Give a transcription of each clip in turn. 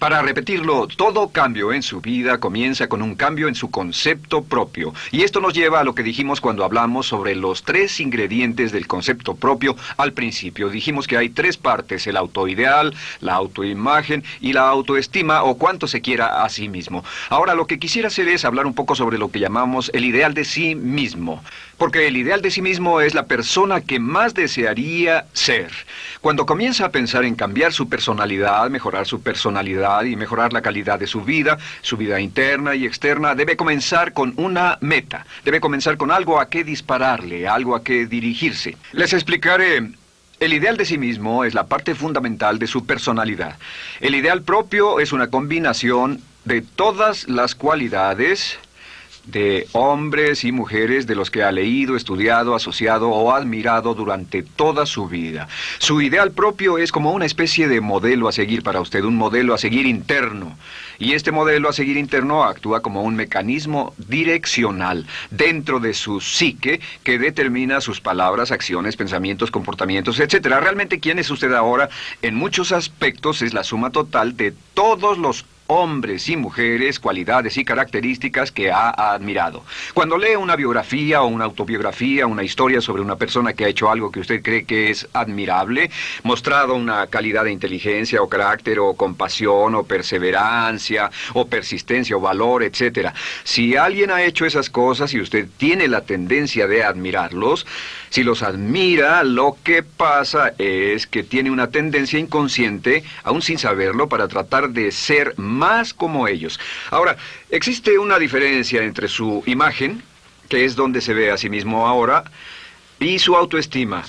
Para repetirlo, todo cambio en su vida comienza con un cambio en su concepto propio. Y esto nos lleva a lo que dijimos cuando hablamos sobre los 3 ingredientes del concepto propio al principio. Dijimos que hay 3 partes: el autoideal, la autoimagen y la autoestima, o cuánto se quiera a sí mismo. Ahora, lo que quisiera hacer es hablar un poco sobre lo que llamamos el ideal de sí mismo. Porque el ideal de sí mismo es la persona que más desearía ser. Cuando comienza a pensar en cambiar su personalidad, mejorar su personalidad y mejorar la calidad de su vida interna y externa, debe comenzar con una meta. Debe comenzar con algo a qué dispararle, algo a qué dirigirse. Les explicaré. El ideal de sí mismo es la parte fundamental de su personalidad. El ideal propio es una combinación de todas las cualidades de hombres y mujeres de los que ha leído, estudiado, asociado o admirado durante toda su vida. Su ideal propio es como una especie de modelo a seguir para usted, un modelo a seguir interno. Y este modelo a seguir interno actúa como un mecanismo direccional dentro de su psique que determina sus palabras, acciones, pensamientos, comportamientos, etc. Realmente, ¿quién es usted ahora? En muchos aspectos es la suma total de todos los hombres y mujeres, cualidades y características que ha admirado. Cuando lee una biografía o una autobiografía, una historia sobre una persona que ha hecho algo que usted cree que es admirable, mostrado una calidad de inteligencia o carácter o compasión o perseverancia o persistencia o valor, etc. Si alguien ha hecho esas cosas y usted tiene la tendencia de admirarlos, si los admira, lo que pasa es que tiene una tendencia inconsciente, aún sin saberlo, para tratar de ser más como ellos. Ahora, existe una diferencia entre su imagen, que es donde se ve a sí mismo ahora, y su autoestima,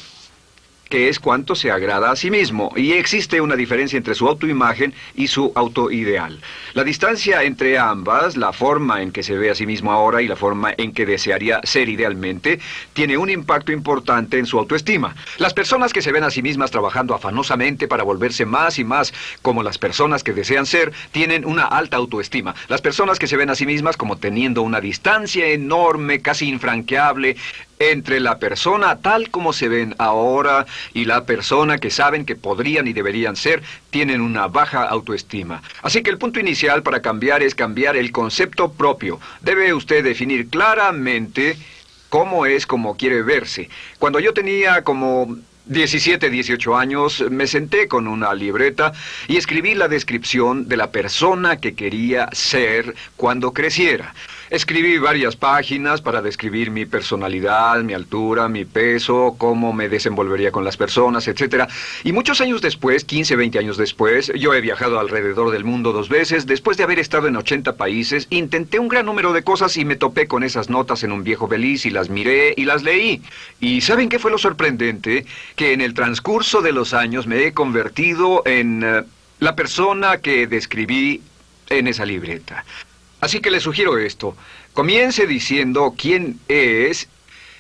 que es cuánto se agrada a sí mismo. Y existe una diferencia entre su autoimagen y su autoideal. La distancia entre ambas, la forma en que se ve a sí mismo ahora y la forma en que desearía ser idealmente, tiene un impacto importante en su autoestima. Las personas que se ven a sí mismas trabajando afanosamente para volverse más y más como las personas que desean ser, tienen una alta autoestima. Las personas que se ven a sí mismas como teniendo una distancia enorme, casi infranqueable, entre la persona tal como se ven ahora y la persona que saben que podrían y deberían ser, tienen una baja autoestima. Así que el punto inicial para cambiar es cambiar el concepto propio. Debe usted definir claramente cómo es como quiere verse. Cuando yo tenía como 17, 18 años, me senté con una libreta y escribí la descripción de la persona que quería ser cuando creciera. Escribí varias páginas para describir mi personalidad, mi altura, mi peso, cómo me desenvolvería con las personas, etc. Y muchos años después, 15, 20 años después, yo he viajado alrededor del mundo 2 veces. Después de haber estado en 80 países, intenté un gran número de cosas y me topé con esas notas en un viejo beliz y las miré y las leí. ¿Y saben qué fue lo sorprendente? Que en el transcurso de los años me he convertido en la persona que describí en esa libreta. Así que le sugiero esto. Comience diciendo quién es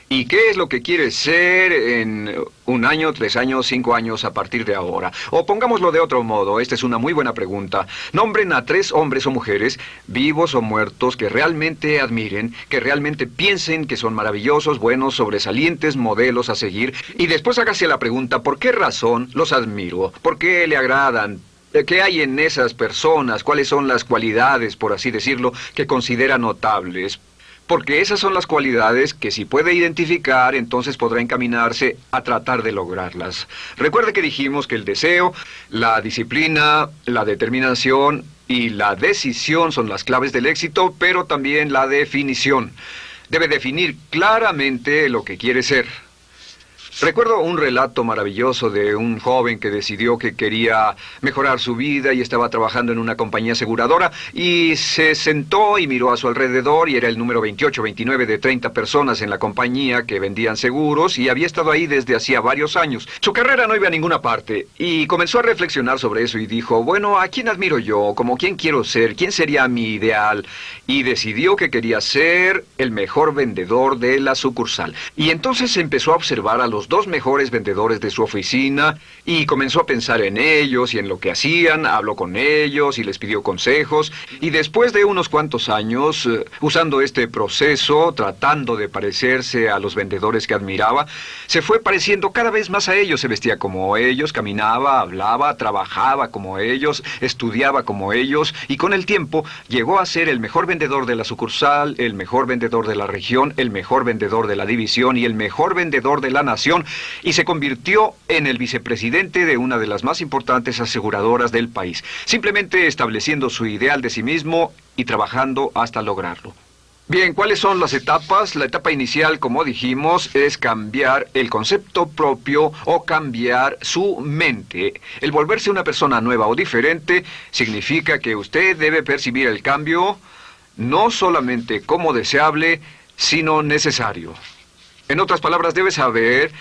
y qué es lo que quiere ser en 1 año, 3 años, 5 años a partir de ahora. O pongámoslo de otro modo, esta es una muy buena pregunta. Nombren a 3 hombres o mujeres, vivos o muertos, que realmente admiren, que realmente piensen que son maravillosos, buenos, sobresalientes, modelos a seguir. Y después hágase la pregunta, ¿por qué razón los admiro? ¿Por qué le agradan? ¿Qué hay en esas personas? ¿Cuáles son las cualidades, por así decirlo, que considera notables? Porque esas son las cualidades que si puede identificar, entonces podrá encaminarse a tratar de lograrlas. Recuerde que dijimos que el deseo, la disciplina, la determinación y la decisión son las claves del éxito, pero también la definición. Debe definir claramente lo que quiere ser. Recuerdo un relato maravilloso de un joven que decidió que quería mejorar su vida y estaba trabajando en una compañía aseguradora y se sentó y miró a su alrededor y era el número 28, 29 de 30 personas en la compañía que vendían seguros y había estado ahí desde hacía varios años. Su carrera no iba a ninguna parte y comenzó a reflexionar sobre eso y dijo, bueno, ¿a quién admiro yo? ¿Cómo quién quiero ser? ¿Quién sería mi ideal? Y decidió que quería ser el mejor vendedor de la sucursal. Y entonces empezó a observar a los los dos mejores vendedores de su oficina y comenzó a pensar en ellos y en lo que hacían, habló con ellos y les pidió consejos. Y después de unos cuantos años, usando este proceso, tratando de parecerse a los vendedores que admiraba, se fue pareciendo cada vez más a ellos. Se vestía como ellos, caminaba, hablaba, trabajaba como ellos, estudiaba como ellos, y con el tiempo llegó a ser el mejor vendedor de la sucursal, el mejor vendedor de la región, el mejor vendedor de la división y el mejor vendedor de la nación, y se convirtió en el vicepresidente de una de las más importantes aseguradoras del país, simplemente estableciendo su ideal de sí mismo y trabajando hasta lograrlo. Bien, ¿cuáles son las etapas? La etapa inicial, como dijimos, es cambiar el concepto propio o cambiar su mente. El volverse una persona nueva o diferente significa que usted debe percibir el cambio no solamente como deseable, sino necesario. En otras palabras, debe saber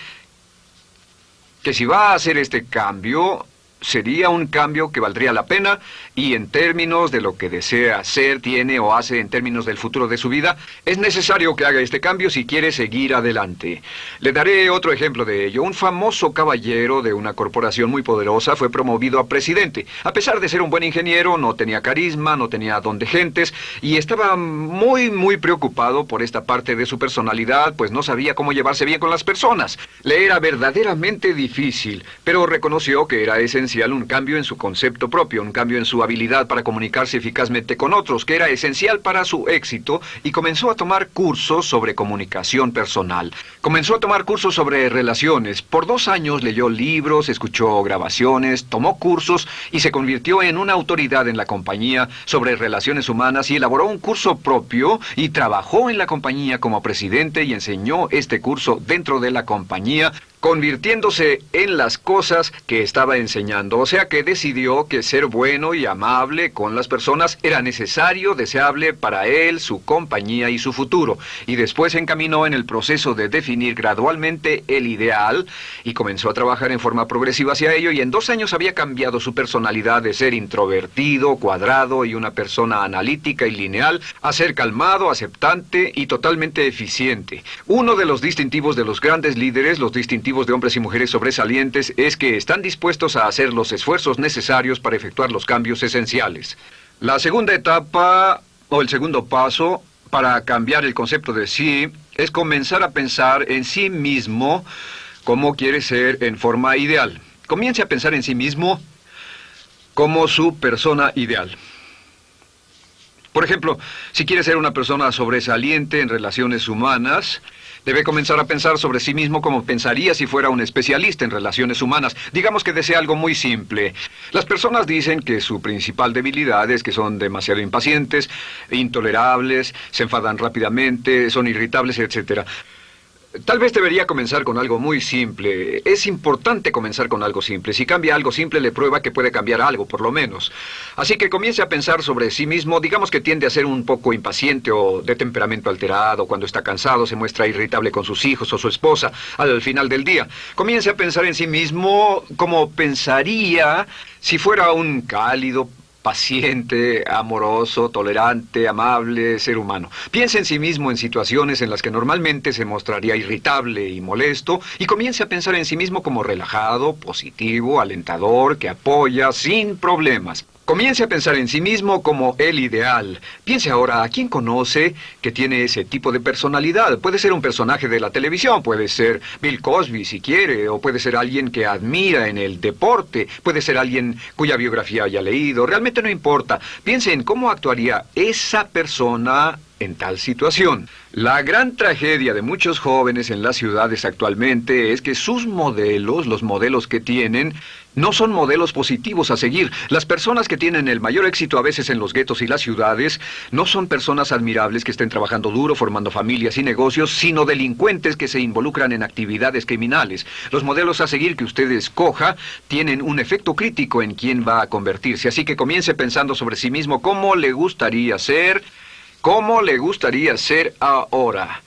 que si va a hacer este cambio, sería un cambio que valdría la pena, y en términos de lo que desea hacer, tiene o hace en términos del futuro de su vida, es necesario que haga este cambio si quiere seguir adelante. Le daré otro ejemplo de ello. Un famoso caballero de una corporación muy poderosa fue promovido a presidente. A pesar de ser un buen ingeniero, no tenía carisma, no tenía don de gentes, y estaba muy preocupado por esta parte de su personalidad, pues no sabía cómo llevarse bien con las personas. Le era verdaderamente difícil, pero reconoció que era esencial un cambio en su concepto propio, un cambio en su habilidad para comunicarse eficazmente con otros, que era esencial para su éxito, y comenzó a tomar cursos sobre comunicación personal. Comenzó a tomar cursos sobre relaciones. Por 2 años leyó libros, escuchó grabaciones, tomó cursos y se convirtió en una autoridad en la compañía sobre relaciones humanas, y elaboró un curso propio y trabajó en la compañía como presidente y enseñó este curso dentro de la compañía, convirtiéndose en las cosas que estaba enseñando. O sea que decidió que ser bueno y amable con las personas era necesario, deseable para él, su compañía y su futuro. Y después se encaminó en el proceso de definir gradualmente el ideal y comenzó a trabajar en forma progresiva hacia ello, y en 2 años había cambiado su personalidad de ser introvertido, cuadrado y una persona analítica y lineal a ser calmado, aceptante y totalmente eficiente. Uno de los distintivos de los grandes líderes, los distintivos de hombres y mujeres sobresalientes, es que están dispuestos a hacer los esfuerzos necesarios para efectuar los cambios esenciales. La segunda etapa, o el segundo paso, para cambiar el concepto de sí, es comenzar a pensar en sí mismo como quiere ser en forma ideal. Comience a pensar en sí mismo como su persona ideal. Por ejemplo, si quiere ser una persona sobresaliente en relaciones humanas, debe comenzar a pensar sobre sí mismo como pensaría si fuera un especialista en relaciones humanas. Digamos que desea algo muy simple. Las personas dicen que su principal debilidad es que son demasiado impacientes, intolerables, se enfadan rápidamente, son irritables, etc. Tal vez debería comenzar con algo muy simple. Es importante comenzar con algo simple. Si cambia algo simple, le prueba que puede cambiar algo, por lo menos. Así que comience a pensar sobre sí mismo. Digamos que tiende a ser un poco impaciente o de temperamento alterado. Cuando está cansado, se muestra irritable con sus hijos o su esposa al final del día. Comience a pensar en sí mismo como pensaría si fuera un cálido, paciente, amoroso, tolerante, amable ser humano. Piense en sí mismo en situaciones en las que normalmente se mostraría irritable y molesto, y comience a pensar en sí mismo como relajado, positivo, alentador, que apoya sin problemas. Comience a pensar en sí mismo como el ideal. Piense ahora a quién conoce que tiene ese tipo de personalidad. Puede ser un personaje de la televisión, puede ser Bill Cosby si quiere, o puede ser alguien que admira en el deporte, puede ser alguien cuya biografía haya leído. Realmente no importa. Piense en cómo actuaría esa persona en tal situación. La gran tragedia de muchos jóvenes en las ciudades actualmente es que sus modelos, los modelos que tienen, no son modelos positivos a seguir. Las personas que tienen el mayor éxito a veces en los guetos y las ciudades no son personas admirables que estén trabajando duro, formando familias y negocios, sino delincuentes que se involucran en actividades criminales. Los modelos a seguir que usted escoja tienen un efecto crítico en quién va a convertirse. Así que comience pensando sobre sí mismo cómo le gustaría ser. ¿Cómo le gustaría ser ahora?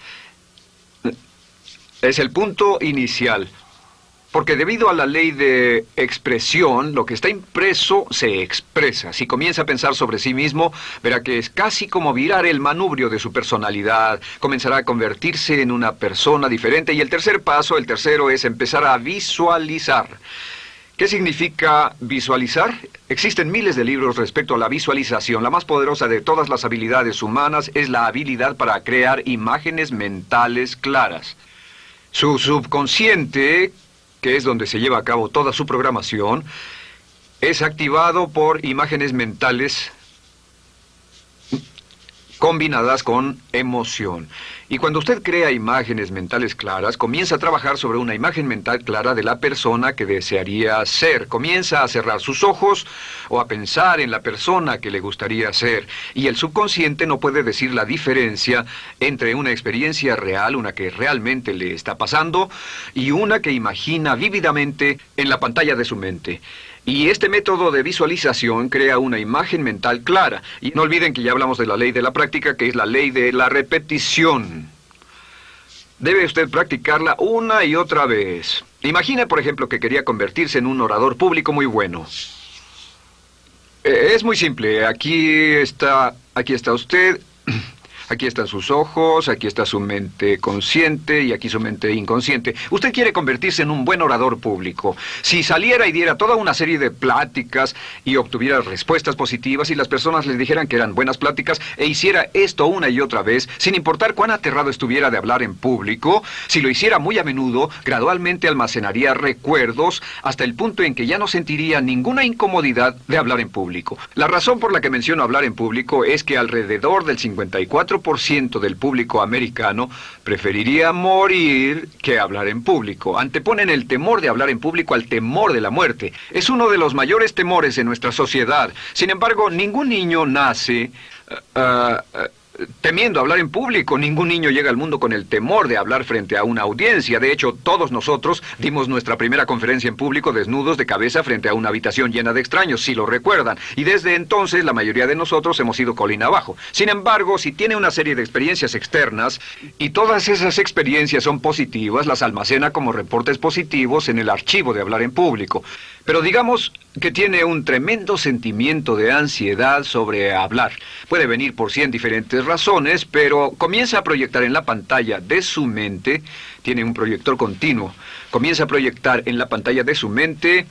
Es el punto inicial. Porque debido a la ley de expresión, lo que está impreso se expresa. Si comienza a pensar sobre sí mismo, verá que es casi como virar el manubrio de su personalidad. Comenzará a convertirse en una persona diferente. Y el tercer paso, el tercero, es empezar a visualizar. ¿Qué significa visualizar? Existen miles de libros respecto a la visualización. La más poderosa de todas las habilidades humanas es la habilidad para crear imágenes mentales claras. Su subconsciente, que es donde se lleva a cabo toda su programación, es activado por imágenes mentales combinadas con emoción. Y cuando usted crea imágenes mentales claras, comienza a trabajar sobre una imagen mental clara de la persona que desearía ser. Comienza a cerrar sus ojos o a pensar en la persona que le gustaría ser. Y el subconsciente no puede decir la diferencia entre una experiencia real, una que realmente le está pasando, y una que imagina vívidamente en la pantalla de su mente. Y este método de visualización crea una imagen mental clara. Y no olviden que ya hablamos de la ley de la práctica, que es la ley de la repetición. Debe usted practicarla una y otra vez. Imagine, por ejemplo, que quería convertirse en un orador público muy bueno. Es muy simple. Aquí está usted. Aquí están sus ojos, aquí está su mente consciente y aquí su mente inconsciente. Usted quiere convertirse en un buen orador público. Si saliera y diera toda una serie de pláticas y obtuviera respuestas positivas y las personas le dijeran que eran buenas pláticas e hiciera esto una y otra vez, sin importar cuán aterrado estuviera de hablar en público, si lo hiciera muy a menudo, gradualmente almacenaría recuerdos hasta el punto en que ya no sentiría ninguna incomodidad de hablar en público. La razón por la que menciono hablar en público es que alrededor del 54% del público americano preferiría morir que hablar en público. Anteponen el temor de hablar en público al temor de la muerte. Es uno de los mayores temores en nuestra sociedad. Sin embargo, ningún niño nace temiendo hablar en público. Ningún niño llega al mundo con el temor de hablar frente a una audiencia. De hecho, todos nosotros dimos nuestra primera conferencia en público desnudos de cabeza frente a una habitación llena de extraños, si lo recuerdan. Y desde entonces, la mayoría de nosotros hemos ido colina abajo. Sin embargo, si tiene una serie de experiencias externas, y todas esas experiencias son positivas, las almacena como reportes positivos en el archivo de hablar en público. Pero digamos que tiene un tremendo sentimiento de ansiedad sobre hablar. Puede venir por 100 diferentes razones, pero comienza a proyectar en la pantalla de su mente, tiene un proyector continuo, comienza a proyectar en la pantalla de su mente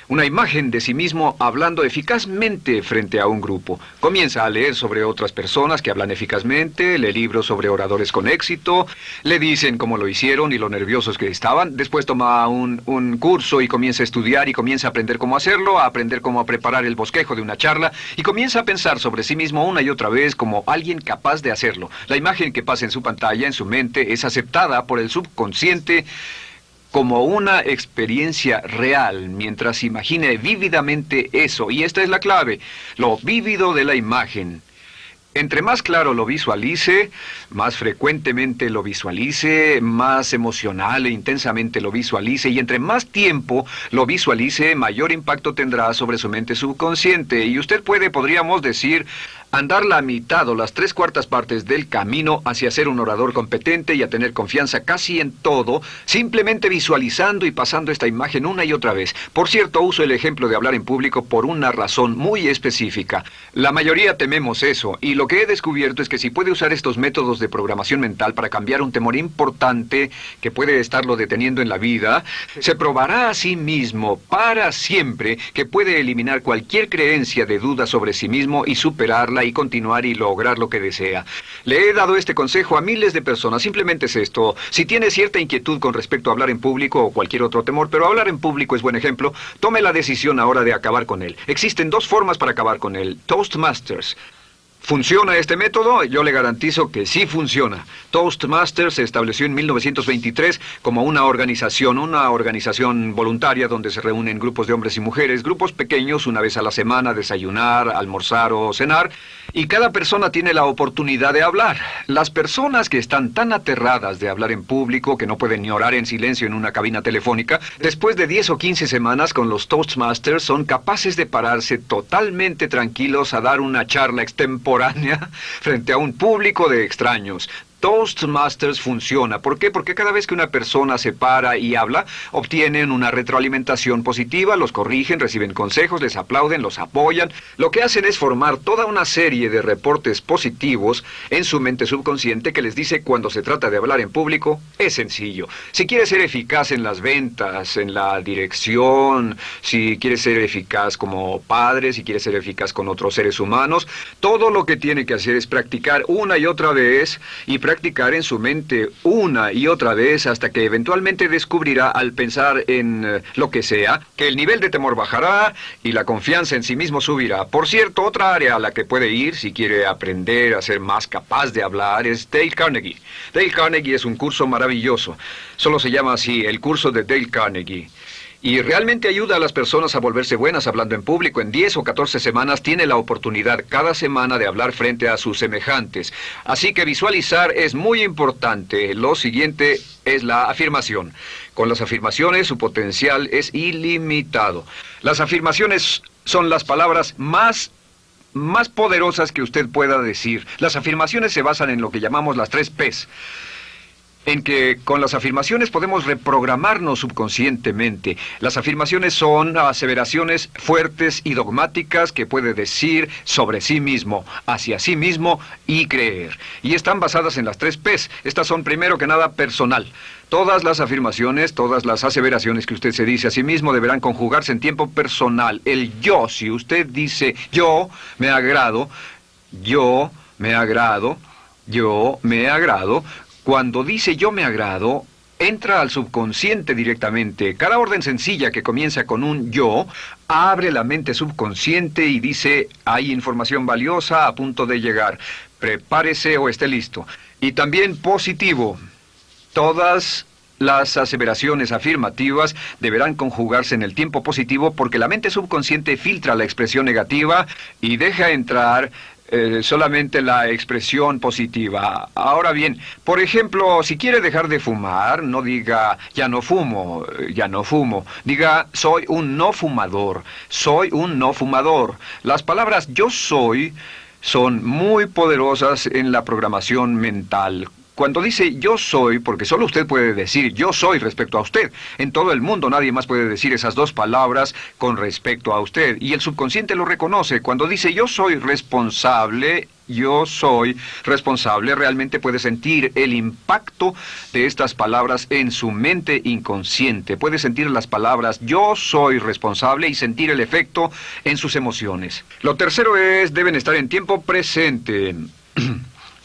una imagen de sí mismo hablando eficazmente frente a un grupo. Comienza a leer sobre otras personas que hablan eficazmente, lee libros sobre oradores con éxito, le dicen cómo lo hicieron y lo nerviosos que estaban. Después toma un curso y comienza a estudiar y comienza a aprender cómo hacerlo, a aprender cómo preparar el bosquejo de una charla y comienza a pensar sobre sí mismo una y otra vez como alguien capaz de hacerlo. La imagen que pasa en su pantalla, en su mente, es aceptada por el subconsciente como una experiencia real, mientras imagine vívidamente eso. Y esta es la clave, lo vívido de la imagen. Entre más claro lo visualice, más frecuentemente lo visualice, más emocional e intensamente lo visualice, y entre más tiempo lo visualice, mayor impacto tendrá sobre su mente subconsciente. Y usted podríamos decir, andar la mitad o las 3/4 partes del camino hacia ser un orador competente y a tener confianza casi en todo, simplemente visualizando y pasando esta imagen una y otra vez. Por cierto, uso el ejemplo de hablar en público por una razón muy específica. La mayoría tememos eso, y lo que he descubierto es que si puede usar estos métodos de programación mental para cambiar un temor importante que puede estarlo deteniendo en la vida, se probará a sí mismo para siempre que puede eliminar cualquier creencia de duda sobre sí mismo y superarla y continuar y lograr lo que desea. Le he dado este consejo a miles de personas. Simplemente es esto: si tiene cierta inquietud con respecto a hablar en público o cualquier otro temor, pero hablar en público es buen ejemplo, tome la decisión ahora de acabar con él. Existen 2 formas para acabar con él. Toastmasters. ¿Funciona este método? Yo le garantizo que sí funciona. Toastmasters se estableció en 1923 como una organización voluntaria donde se reúnen grupos de hombres y mujeres, grupos pequeños, una vez a la semana, desayunar, almorzar o cenar, y cada persona tiene la oportunidad de hablar. Las personas que están tan aterradas de hablar en público que no pueden ni orar en silencio en una cabina telefónica, después de 10 o 15 semanas con los Toastmasters son capaces de pararse totalmente tranquilos a dar una charla extemporánea frente a un público de extraños. Toastmasters funciona. ¿Por qué? Porque cada vez que una persona se para y habla, obtienen una retroalimentación positiva, los corrigen, reciben consejos, les aplauden, los apoyan. Lo que hacen es formar toda una serie de reportes positivos en su mente subconsciente que les dice cuando se trata de hablar en público, es sencillo. Si quieres ser eficaz en las ventas, en la dirección, si quieres ser eficaz como padre, si quieres ser eficaz con otros seres humanos, todo lo que tiene que hacer es practicar una y otra vez y practicar en su mente una y otra vez hasta que eventualmente descubrirá al pensar en lo que sea, que el nivel de temor bajará y la confianza en sí mismo subirá. Por cierto, otra área a la que puede ir si quiere aprender a ser más capaz de hablar es Dale Carnegie. Dale Carnegie es un curso maravilloso. Solo se llama así, el curso de Dale Carnegie. Y realmente ayuda a las personas a volverse buenas hablando en público. En 10 o 14 semanas tiene la oportunidad cada semana de hablar frente a sus semejantes. Así que visualizar es muy importante. Lo siguiente es la afirmación. Con las afirmaciones su potencial es ilimitado. Las afirmaciones son las palabras más poderosas que usted pueda decir. Las afirmaciones se basan en lo que llamamos las 3 Ps. En que con las afirmaciones podemos reprogramarnos subconscientemente. Las afirmaciones son aseveraciones fuertes y dogmáticas que puede decir sobre sí mismo, hacia sí mismo y creer. Y están basadas en las 3 Ps. Estas son primero que nada personal. Todas las afirmaciones, todas las aseveraciones que usted se dice a sí mismo deberán conjugarse en tiempo personal. El yo, si usted dice yo me agrado, yo me agrado, yo me agrado. Cuando dice yo me agrado, entra al subconsciente directamente. Cada orden sencilla que comienza con un yo, abre la mente subconsciente y dice, hay información valiosa a punto de llegar. Prepárese o esté listo. Y también positivo. Todas las aseveraciones afirmativas deberán conjugarse en el tiempo positivo porque la mente subconsciente filtra la expresión negativa y deja entrar solamente la expresión positiva. Ahora bien, por ejemplo, si quiere dejar de fumar, no diga ya no fumo, ya no fumo. Diga soy un no fumador, soy un no fumador. Las palabras yo soy son muy poderosas en la programación mental. Cuando dice yo soy, porque solo usted puede decir yo soy respecto a usted. En todo el mundo nadie más puede decir esas 2 palabras con respecto a usted. Y el subconsciente lo reconoce. Cuando dice yo soy responsable, realmente puede sentir el impacto de estas palabras en su mente inconsciente. Puede sentir las palabras yo soy responsable y sentir el efecto en sus emociones. Lo tercero es, deben estar en tiempo presente.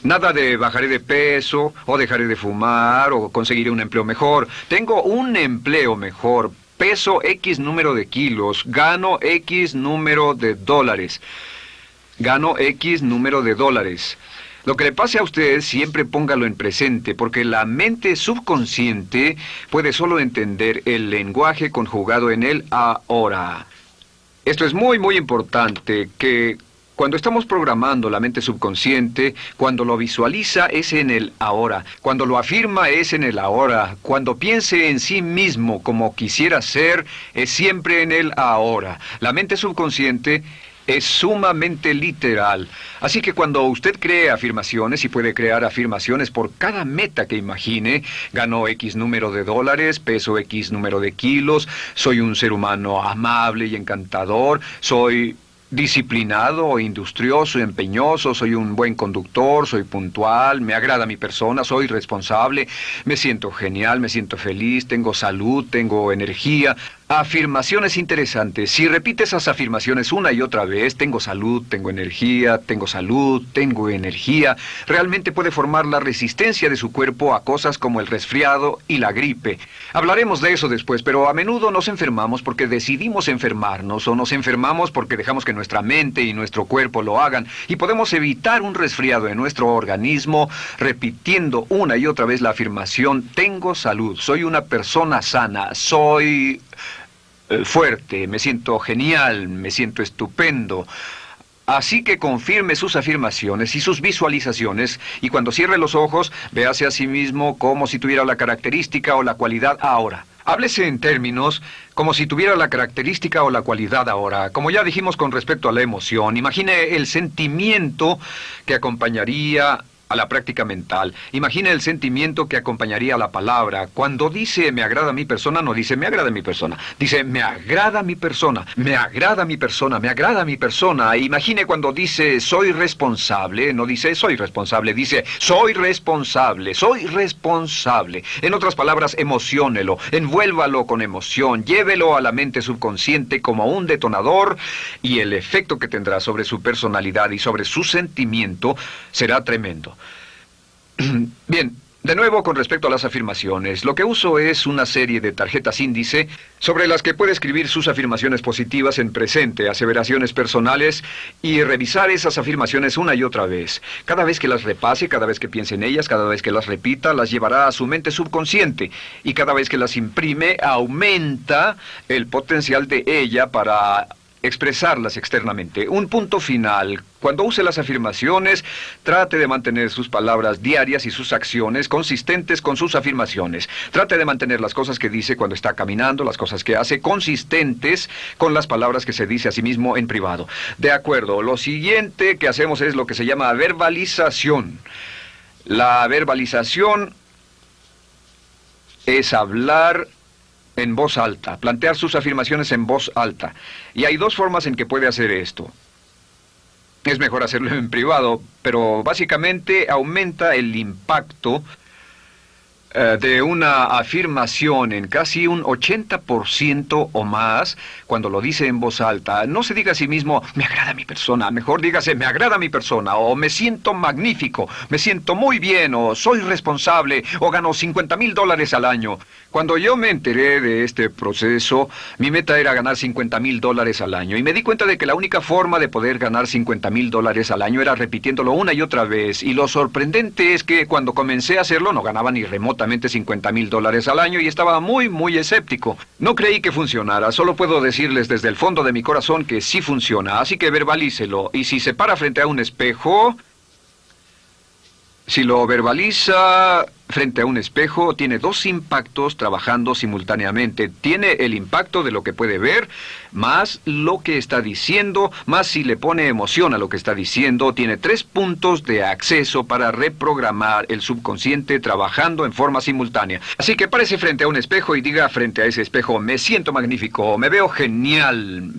Nada de bajaré de peso, o dejaré de fumar, o conseguiré un empleo mejor. Tengo un empleo mejor, peso X número de kilos, gano X número de dólares. Gano X número de dólares. Lo que le pase a usted, siempre póngalo en presente, porque la mente subconsciente puede solo entender el lenguaje conjugado en el ahora. Esto es muy, muy importante, que cuando estamos programando la mente subconsciente, cuando lo visualiza es en el ahora, cuando lo afirma es en el ahora, cuando piense en sí mismo como quisiera ser, es siempre en el ahora. La mente subconsciente es sumamente literal. Así que cuando usted cree afirmaciones, y puede crear afirmaciones por cada meta que imagine, ganó X número de dólares, peso X número de kilos, soy un ser humano amable y encantador, soy disciplinado, industrioso, empeñoso, soy un buen conductor, soy puntual, me agrada mi persona, soy responsable, me siento genial, me siento feliz, tengo salud, tengo energía. Afirmaciones interesantes. Si repite esas afirmaciones una y otra vez, tengo salud, tengo energía, tengo salud, tengo energía, realmente puede formar la resistencia de su cuerpo a cosas como el resfriado y la gripe. Hablaremos de eso después, pero a menudo nos enfermamos porque decidimos enfermarnos o nos enfermamos porque dejamos que nuestra mente y nuestro cuerpo lo hagan y podemos evitar un resfriado en nuestro organismo repitiendo una y otra vez la afirmación tengo salud, soy una persona sana, soy fuerte, me siento genial, me siento estupendo. Así que confirme sus afirmaciones y sus visualizaciones y cuando cierre los ojos, véase a sí mismo como si tuviera la característica o la cualidad ahora. Háblese en términos como si tuviera la característica o la cualidad ahora. Como ya dijimos con respecto a la emoción, imagine el sentimiento que acompañaría a la práctica mental. Imagina el sentimiento que acompañaría a la palabra. Cuando dice me agrada mi persona, no dice me agrada mi persona. Dice me agrada mi persona, me agrada mi persona, me agrada mi persona. Imagine cuando dice soy responsable, no dice soy responsable, dice soy responsable, soy responsable. En otras palabras, emociónelo, envuélvalo con emoción, llévelo a la mente subconsciente como un detonador y el efecto que tendrá sobre su personalidad y sobre su sentimiento será tremendo. Bien, de nuevo con respecto a las afirmaciones, lo que uso es una serie de tarjetas índice sobre las que puede escribir sus afirmaciones positivas en presente, aseveraciones personales y revisar esas afirmaciones una y otra vez. Cada vez que las repase, cada vez que piense en ellas, cada vez que las repita, las llevará a su mente subconsciente y cada vez que las imprime, aumenta el potencial de ella para expresarlas externamente. Un punto final. Cuando use las afirmaciones, trate de mantener sus palabras diarias y sus acciones consistentes con sus afirmaciones. Trate de mantener las cosas que dice cuando está caminando, las cosas que hace, consistentes con las palabras que se dice a sí mismo en privado. De acuerdo, lo siguiente que hacemos es lo que se llama verbalización. La verbalización es hablar en voz alta, plantear sus afirmaciones en voz alta. Y hay dos formas en que puede hacer esto. Es mejor hacerlo en privado, pero básicamente aumenta el impacto de una afirmación en casi un 80% o más cuando lo dice en voz alta. No se diga a sí mismo, me agrada mi persona, mejor dígase, me agrada mi persona, o me siento magnífico, me siento muy bien, o soy responsable, o gano $50,000 al año. Cuando yo me enteré de este proceso, mi meta era ganar $50,000 al año, y me di cuenta de que la única forma de poder ganar $50,000 al año era repitiéndolo una y otra vez, y lo sorprendente es que cuando comencé a hacerlo no ganaba ni remotamente $50,000 al año y estaba muy escéptico. No creí que funcionara, solo puedo decirles desde el fondo de mi corazón que sí funciona, así que verbalícelo. Y si se para frente a un espejo, si lo verbaliza frente a un espejo, tiene dos impactos trabajando simultáneamente. Tiene el impacto de lo que puede ver, más lo que está diciendo, más si le pone emoción a lo que está diciendo. Tiene 3 puntos de acceso para reprogramar el subconsciente trabajando en forma simultánea. Así que párese frente a un espejo y diga frente a ese espejo, me siento magnífico, me veo genial,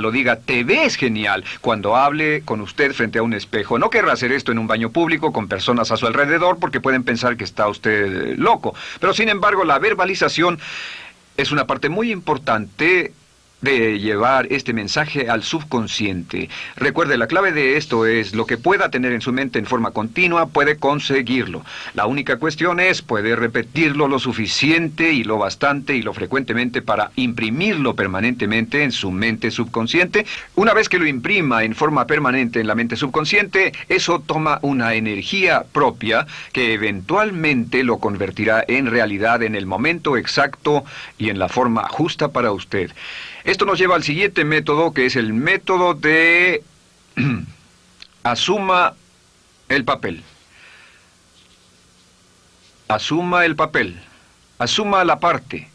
o diga, te ves genial, cuando hable con usted frente a un espejo. No querrá hacer esto en un baño público con personas a su alrededor porque pueden pensar que está usted loco. Pero sin embargo, la verbalización es una parte muy importante de llevar este mensaje al subconsciente. Recuerde, la clave de esto es lo que pueda tener en su mente en forma continua, puede conseguirlo. La única cuestión es, puede repetirlo lo suficiente y lo bastante y lo frecuentemente para imprimirlo permanentemente en su mente subconsciente. Una vez que lo imprima en forma permanente en la mente subconsciente, eso toma una energía propia que eventualmente lo convertirá en realidad en el momento exacto y en la forma justa para usted. Esto nos lleva al siguiente método, que es el método de asuma el papel. Asuma el papel. Asuma la parte.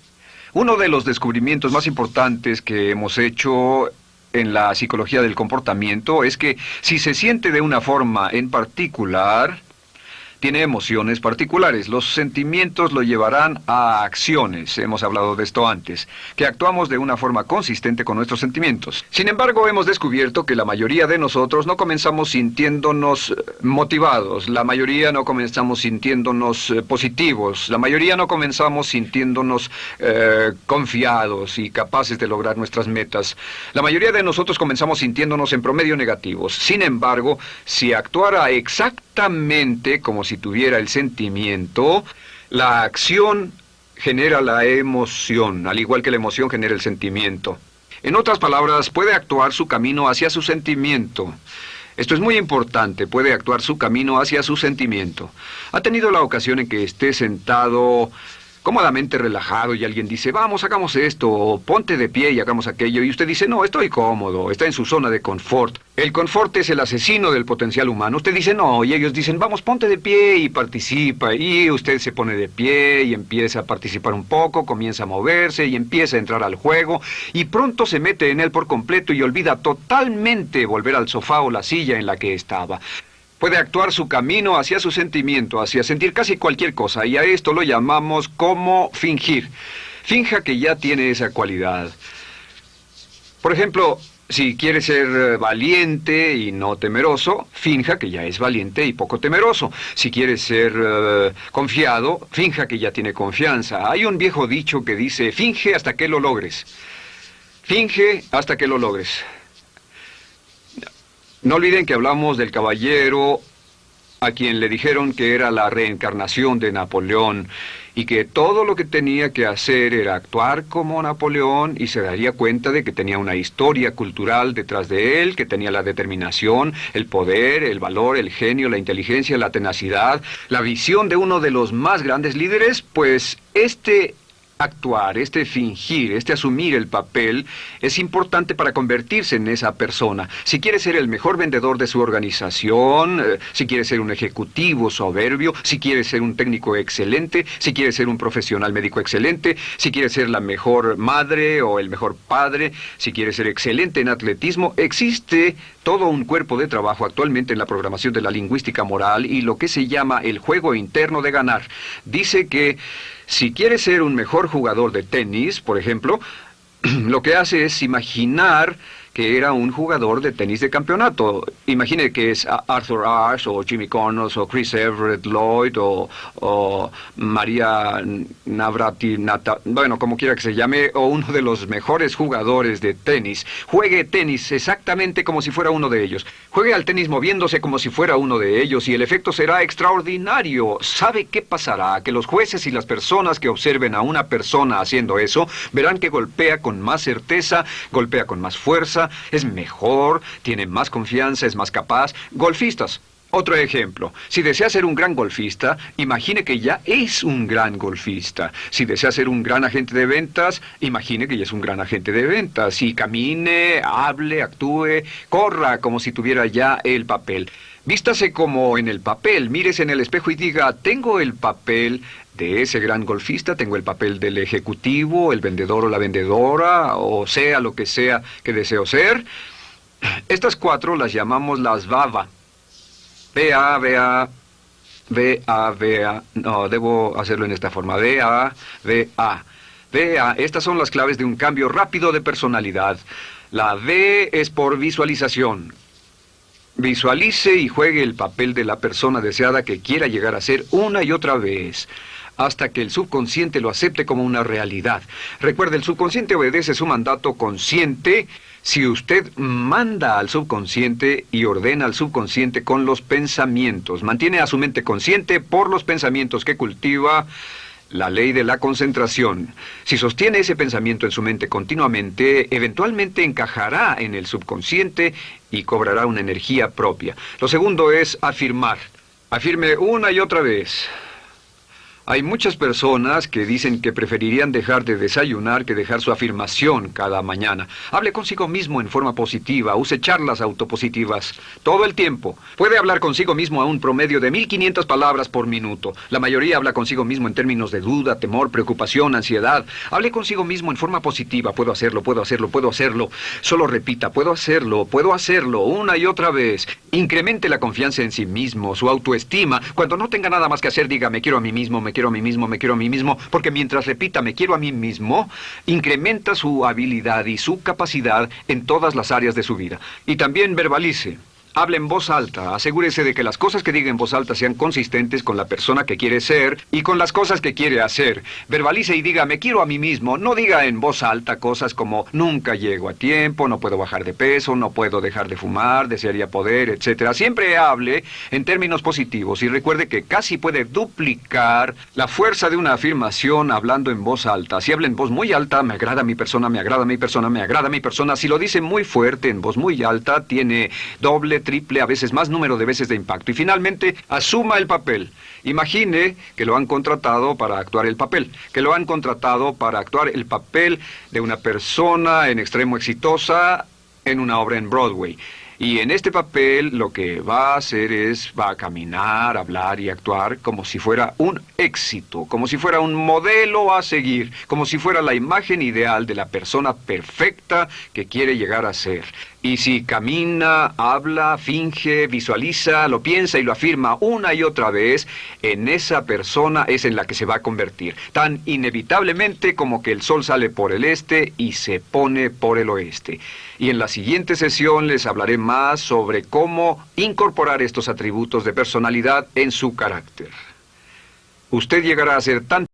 Uno de los descubrimientos más importantes que hemos hecho en la psicología del comportamiento es que si se siente de una forma en particular, tiene emociones particulares. Los sentimientos lo llevarán a acciones, hemos hablado de esto antes, que actuamos de una forma consistente con nuestros sentimientos. Sin embargo, hemos descubierto que la mayoría de nosotros no comenzamos sintiéndonos motivados, la mayoría no comenzamos sintiéndonos positivos, la mayoría no comenzamos sintiéndonos confiados y capaces de lograr nuestras metas. La mayoría de nosotros comenzamos sintiéndonos en promedio negativos. Sin embargo, si actuara exactamente como si tuviera el sentimiento, la acción genera la emoción, al igual que la emoción genera el sentimiento. En otras palabras, puede actuar su camino hacia su sentimiento. Esto es muy importante, puede actuar su camino hacia su sentimiento. ¿Ha tenido la ocasión en que esté sentado cómodamente relajado y alguien dice, vamos, hagamos esto, o ponte de pie y hagamos aquello, y usted dice, no, estoy cómodo, está en su zona de confort? El confort es el asesino del potencial humano. Usted dice, no, y ellos dicen, vamos, ponte de pie y participa, y usted se pone de pie y empieza a participar un poco, comienza a moverse y empieza a entrar al juego, y pronto se mete en él por completo y olvida totalmente volver al sofá o la silla en la que estaba. Puede actuar su camino hacia su sentimiento, hacia sentir casi cualquier cosa, y a esto lo llamamos como fingir. Finja que ya tiene esa cualidad. Por ejemplo, si quiere ser valiente y no temeroso, finja que ya es valiente y poco temeroso. Si quiere ser confiado, finja que ya tiene confianza. Hay un viejo dicho que dice, finge hasta que lo logres. Finge hasta que lo logres. No olviden que hablamos del caballero a quien le dijeron que era la reencarnación de Napoleón y que todo lo que tenía que hacer era actuar como Napoleón y se daría cuenta de que tenía una historia cultural detrás de él, que tenía la determinación, el poder, el valor, el genio, la inteligencia, la tenacidad, la visión de uno de los más grandes líderes. Pues actuar, fingir, asumir el papel es importante para convertirse en esa persona. Si quiere ser el mejor vendedor de su organización, si quiere ser un ejecutivo soberbio, si quiere ser un técnico excelente, si quiere ser un profesional médico excelente, si quiere ser la mejor madre o el mejor padre, si quiere ser excelente en atletismo, existe todo un cuerpo de trabajo actualmente en la programación de la lingüística moral y lo que se llama el juego interno de ganar. Dice que si quiere ser un mejor jugador de tenis, por ejemplo, lo que hace es imaginar que era un jugador de tenis de campeonato. Imagine que es Arthur Ashe, o Jimmy Connors, o Chris Everett Lloyd, o María Navratilova, bueno, como quiera que se llame, o uno de los mejores jugadores de tenis. Juegue tenis exactamente como si fuera uno de ellos. Juegue al tenis moviéndose como si fuera uno de ellos y el efecto será extraordinario. ¿Sabe qué pasará? Que los jueces y las personas que observen a una persona haciendo eso verán que golpea con más certeza, golpea con más fuerza, es mejor, tiene más confianza, es más capaz. Golfistas. Otro ejemplo. Si desea ser un gran golfista, imagine que ya es un gran golfista. Si desea ser un gran agente de ventas, imagine que ya es un gran agente de ventas. Y camine, hable, actúe, corra como si tuviera ya el papel. Vístase como en el papel, mírese en el espejo y diga, tengo el papel de ese gran golfista, tengo el papel del ejecutivo, el vendedor o la vendedora, o sea lo que sea que deseo ser. Estas 4 las llamamos las VAVA. V-A, V-A, V-A, V-A. No, debo hacerlo en esta forma. V-A, V-A. V-A. Estas son las claves de un cambio rápido de personalidad. La V es por visualización. Visualice y juegue el papel de la persona deseada que quiera llegar a ser una y otra vez, hasta que el subconsciente lo acepte como una realidad. Recuerde, el subconsciente obedece su mandato consciente si usted manda al subconsciente y ordena al subconsciente con los pensamientos. Mantiene a su mente consciente por los pensamientos que cultiva. La ley de la concentración. Si sostiene ese pensamiento en su mente continuamente, eventualmente encajará en el subconsciente y cobrará una energía propia. Lo segundo es afirmar. Afirme una y otra vez. Hay muchas personas que dicen que preferirían dejar de desayunar que dejar su afirmación cada mañana. Hable consigo mismo en forma positiva, use charlas autopositivas todo el tiempo. Puede hablar consigo mismo a un promedio de 1500 palabras por minuto. La mayoría habla consigo mismo en términos de duda, temor, preocupación, ansiedad. Hable consigo mismo en forma positiva. Puedo hacerlo, puedo hacerlo, puedo hacerlo. Solo repita, puedo hacerlo, una y otra vez. Incremente la confianza en sí mismo, su autoestima. Cuando no tenga nada más que hacer, diga, me quiero a mí mismo, me quiero a mí mismo, me quiero a mí mismo, porque mientras repita, me quiero a mí mismo, incrementa su habilidad y su capacidad en todas las áreas de su vida. Y también verbalice. Hable en voz alta, asegúrese de que las cosas que diga en voz alta sean consistentes con la persona que quiere ser y con las cosas que quiere hacer. Verbalice y diga, me quiero a mí mismo. No diga en voz alta cosas como, nunca llego a tiempo, no puedo bajar de peso, no puedo dejar de fumar, desearía poder, etc. Siempre hable en términos positivos y recuerde que casi puede duplicar la fuerza de una afirmación hablando en voz alta. Si habla en voz muy alta, me agrada mi persona, me agrada mi persona, me agrada mi persona. Si lo dice muy fuerte, en voz muy alta, tiene doble, triple, a veces más número de veces de impacto. Y finalmente, asuma el papel. Imagine que lo han contratado para actuar el papel, que lo han contratado para actuar el papel de una persona en extremo exitosa en una obra en Broadway. Y en este papel lo que va a hacer es, va a caminar, hablar y actuar como si fuera un éxito, como si fuera un modelo a seguir, como si fuera la imagen ideal de la persona perfecta que quiere llegar a ser. Y si camina, habla, finge, visualiza, lo piensa y lo afirma una y otra vez, en esa persona es en la que se va a convertir, tan inevitablemente como que el sol sale por el este y se pone por el oeste. Y en la siguiente sesión les hablaré más sobre cómo incorporar estos atributos de personalidad en su carácter. Usted llegará a ser tan